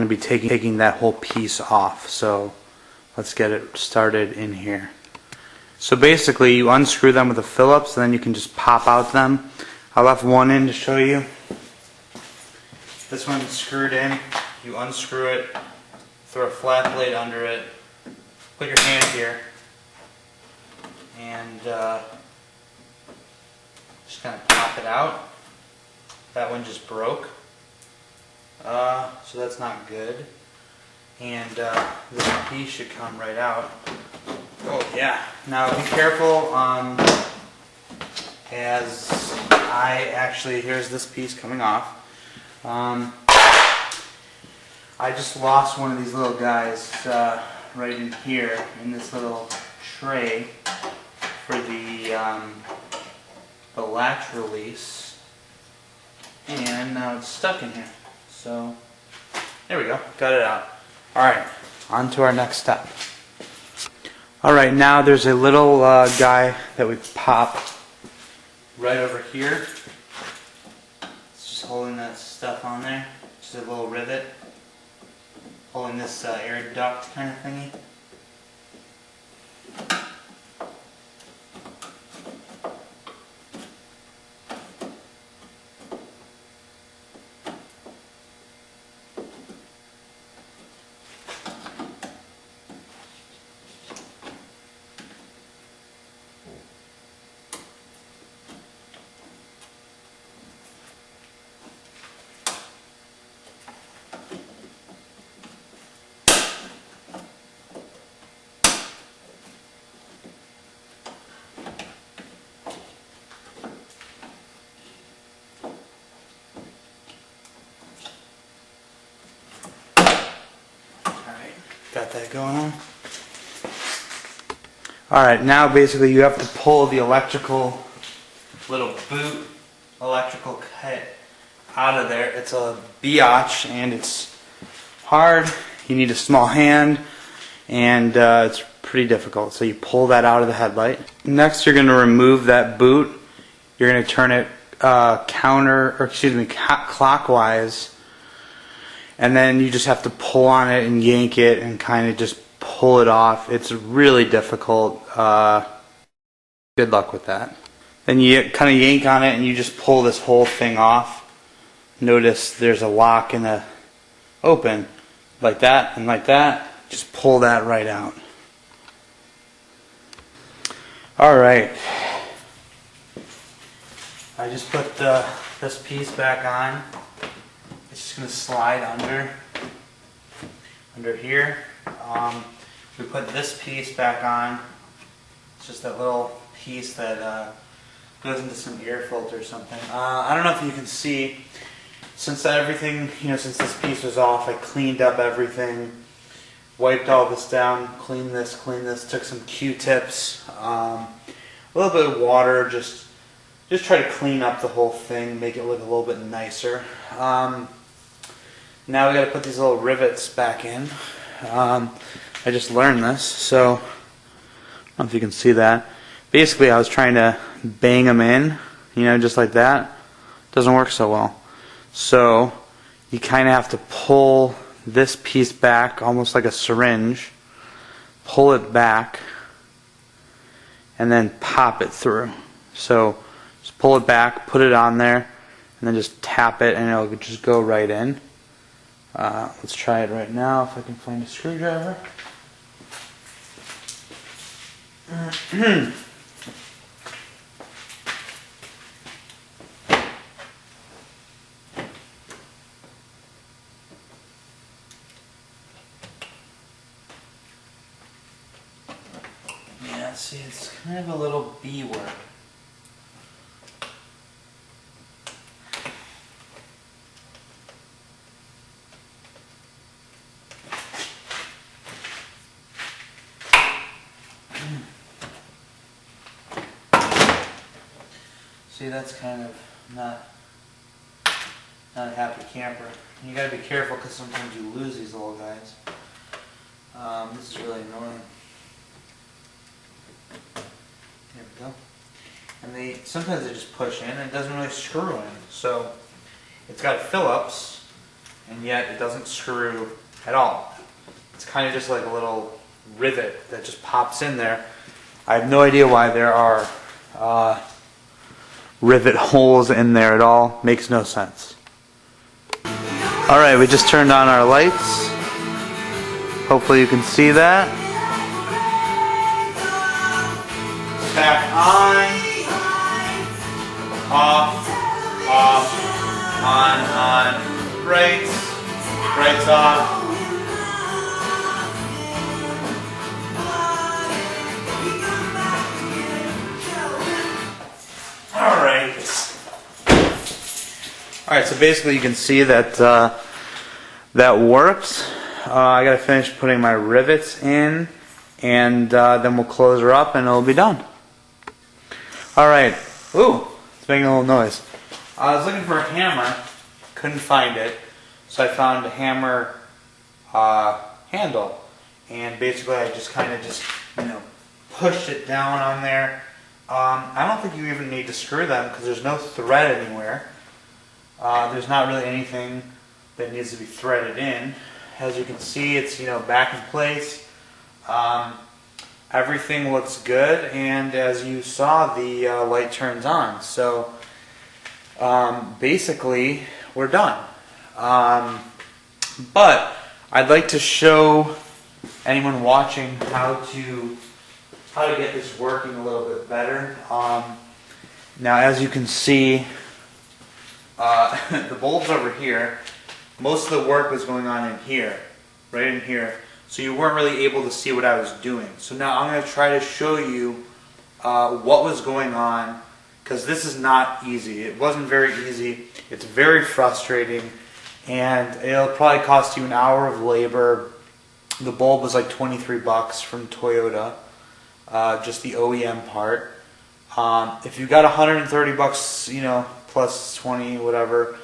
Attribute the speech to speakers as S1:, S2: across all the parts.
S1: going to be taking that whole piece off. So let's get it started in here. So basically you unscrew them with a Phillips and then you can just pop out them. I left one in to show you. This one's screwed in. You unscrew it, throw a flat blade under it, put your hand here, and just kind of pop it out. That one just broke, so that's not good. And this piece should come right out. Oh yeah. Now be careful, as here's this piece coming off. I just lost one of these little guys right in here in this little tray for the latch release, and now it's stuck in here. So there we go, got it out. Alright, on to our next step. Alright, now there's a little guy that we pop right over here. It's just holding that stuff on there, just a little rivet holding this air duct kind of thingy. Got that going on. Alright, now basically you have to pull the electrical little boot electrical kit out of there. It's a biatch and it's hard. You need a small hand and it's pretty difficult. So you pull that out of the headlight. Next you're going to remove that boot. You're going to turn it clockwise. And then you just have to pull on it and yank it and kind of just pull it off. It's really difficult. Good luck with that. Then you kind of yank on it and you just pull this whole thing off. Notice there's a lock and a open. Like that and like that. Just pull that right out. Alright. I just put this piece back on. It's just going to slide under here. We put this piece back on. It's just that little piece that goes into some air filter or something. I don't know if you can see. Since since this piece was off, I cleaned up everything, wiped all this down, cleaned this, took some Q-tips, a little bit of water, just try to clean up the whole thing, make it look a little bit nicer. Now we got to put these little rivets back in. I just learned this, so I don't know if you can see that. Basically, I was trying to bang them in, just like that. Doesn't work so well. So you kind of have to pull this piece back, almost like a syringe. Pull it back, and then pop it through. So just pull it back, put it on there, and then just tap it, and it'll just go right in. Let's try it right now if I can find a screwdriver. Yeah, see, it's kind of a little B word. See, that's kind of not a happy camper. You gotta be careful because sometimes you lose these little guys. This is really annoying. There we go. And sometimes they just push in and it doesn't really screw in. So it's got Phillips, and yet it doesn't screw at all. It's kind of just like a little rivet that just pops in there. I have no idea why there are rivet holes in there at all. Makes no sense. Alright, we just turned on our lights. Hopefully you can see that. Back on, off, on, brights off. Alright, so basically you can see that that works. I gotta finish putting my rivets in, and then we'll close her up and it'll be done. Alright, ooh, it's making a little noise. I was looking for a hammer, couldn't find it, so I found a hammer handle, and basically I just kind of pushed it down on there. I don't think you even need to screw them because there's no thread anywhere. There's not really anything that needs to be threaded in. As you can see, it's back in place. Everything looks good, and as you saw, the light turns on. So basically, we're done. But I'd like to show anyone watching how to get this working a little bit better. Now, as you can see, the bulb's over here. Most of the work was going on in here, right in here. So you weren't really able to see what I was doing. So now I'm going to try to show you what was going on, because this is not easy. It wasn't very easy. It's very frustrating, and it'll probably cost you an hour of labor. The bulb was like 23 bucks from Toyota, just the OEM part. If you got 130 bucks, plus 20, whatever,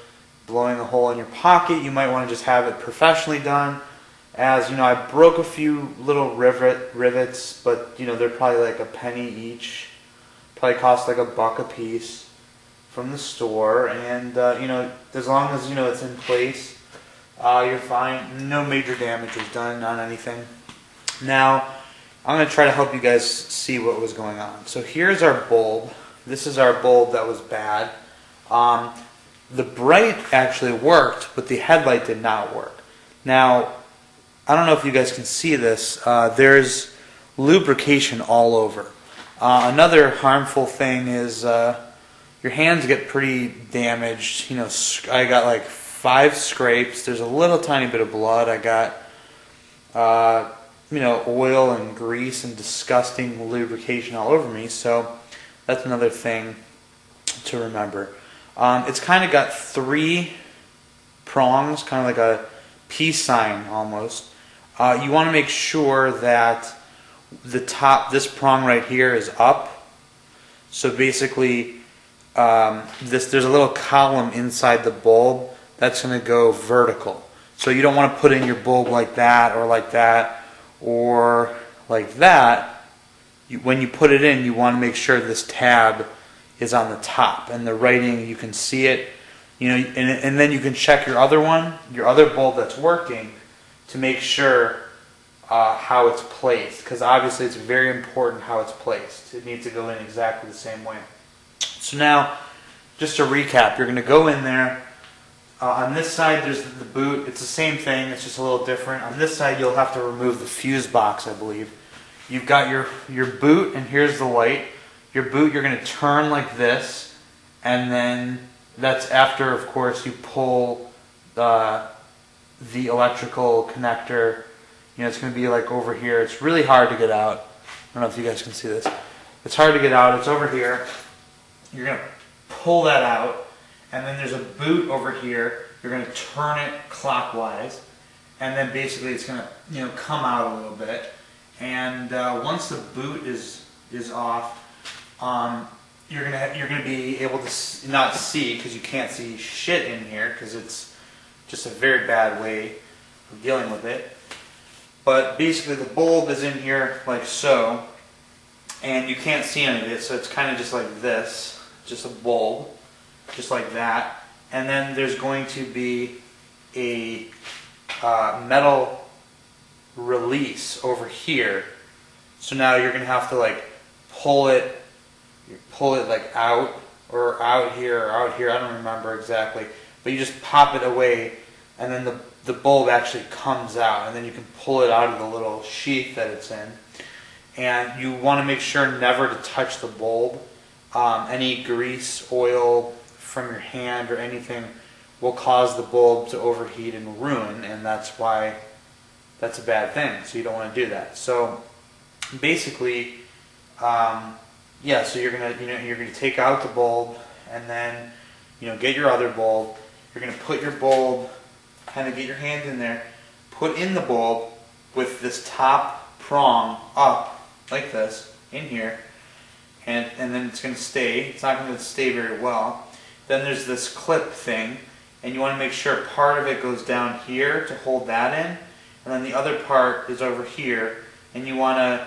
S1: blowing a hole in your pocket, you might want to just have it professionally done. As I broke a few little rivets, but they're probably like a penny each. Probably cost like $1 a piece from the store, and as long as it's in place, you're fine. No major damage was done on anything. Now I'm going to try to help you guys see what was going on. So here's our bulb. This is our bulb that was bad. The bright actually worked, but the headlight did not work. Now, I don't know if you guys can see this. There's lubrication all over. Another harmful thing is your hands get pretty damaged. I got like 5 scrapes. There's a little tiny bit of blood. I got oil and grease and disgusting lubrication all over me. So that's another thing to remember. It's kind of got 3 prongs, kind of like a peace sign almost. You want to make sure that this prong right here is up. So basically, there's a little column inside the bulb that's going to go vertical. So you don't want to put in your bulb like that or like that or like that. When you put it in, you want to make sure this tab is on the top, and the writing, you can see it, and then you can check your other bulb that's working, to make sure how it's placed, because obviously it's very important how it's placed. It needs to go in exactly the same way. So now, just to recap, you're going to go in there. On this side there's the boot. It's the same thing, it's just a little different. On this side you'll have to remove the fuse box, I believe. You've got your boot, and here's the light. Your boot, you're going to turn like this, and then that's after, of course, you pull the electrical connector. It's going to be like over here. It's really hard to get out. I don't know if you guys can see this. It's hard to get out. It's over here. You're going to pull that out, and then there's a boot over here. You're going to turn it clockwise, and then basically it's going to come out a little bit. And once the boot is off, you're gonna be able to not see, because you can't see shit in here, because it's just a very bad way of dealing with it. But basically the bulb is in here like so, and you can't see any of it, so it's kind of just like this, just a bulb, just like that. And then there's going to be a metal release over here. So now you're going to have to like pull it like out or out here or out here. I don't remember exactly, but you just pop it away, and then the bulb actually comes out, and then you can pull it out of the little sheath that it's in. And you want to make sure never to touch the bulb. Any grease, oil from your hand or anything will cause the bulb to overheat and ruin, and that's why that's a bad thing. So you don't want to do that. So basically, yeah. So you're gonna take out the bulb, and then get your other bulb. You're gonna put your bulb, kind of get your hand in there, put in the bulb with this top prong up like this in here, and then it's gonna stay. It's not gonna stay very well. Then there's this clip thing, and you want to make sure part of it goes down here to hold that in, and then the other part is over here, and you want to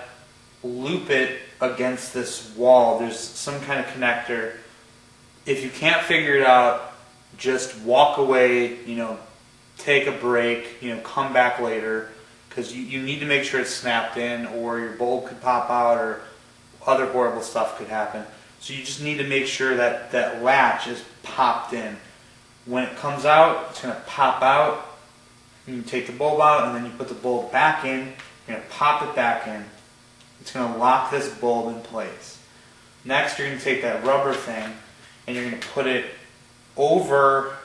S1: loop it against this wall. There's some kind of connector. If you can't figure it out, just walk away, take a break, come back later, because you need to make sure it's snapped in, or your bulb could pop out, or other horrible stuff could happen. So you just need to make sure that that latch is popped in. When it comes out, it's going to pop out. You take the bulb out, and then you put the bulb back in. You're going to pop it back in. It's going to lock this bulb in place. Next, you're going to take that rubber thing, and you're going to put it over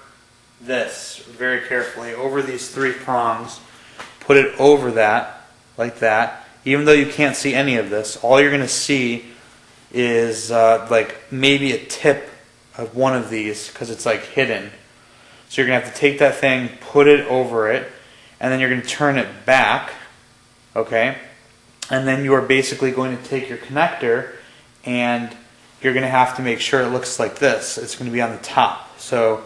S1: this very carefully, over these three prongs. Put it over that, like that. Even though you can't see any of this, all you're going to see is like maybe a tip of one of these, because it's like hidden. So you're going to have to take that thing, put it over it, and then you're going to turn it back, okay? And then you are basically going to take your connector, and you're going to have to make sure it looks like this. It's going to be on the top. So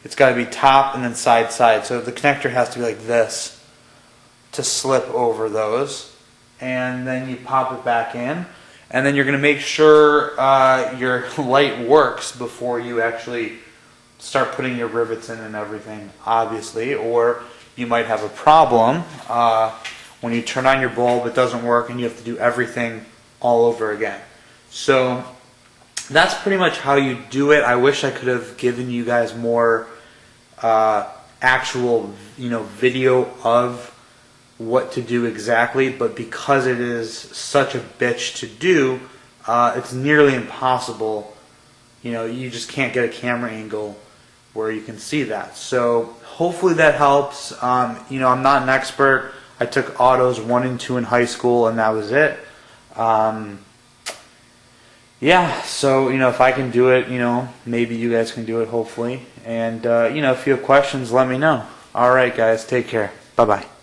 S1: it's got to be top and then side, side. So the connector has to be like this to slip over those. And then you pop it back in. And then you're going to make sure your light works before you actually start putting your rivets in and everything, obviously. Or you might have a problem. When you turn on your bulb, it doesn't work, and you have to do everything all over again. So that's pretty much how you do it. I wish I could have given you guys more actual, video of what to do exactly, but because it is such a bitch to do, it's nearly impossible. You just can't get a camera angle where you can see that. So hopefully that helps. I'm not an expert. I took autos 1 and 2 in high school, and that was it. Yeah, so if I can do it, maybe you guys can do it, hopefully. And if you have questions, let me know. All right, guys, take care. Bye-bye.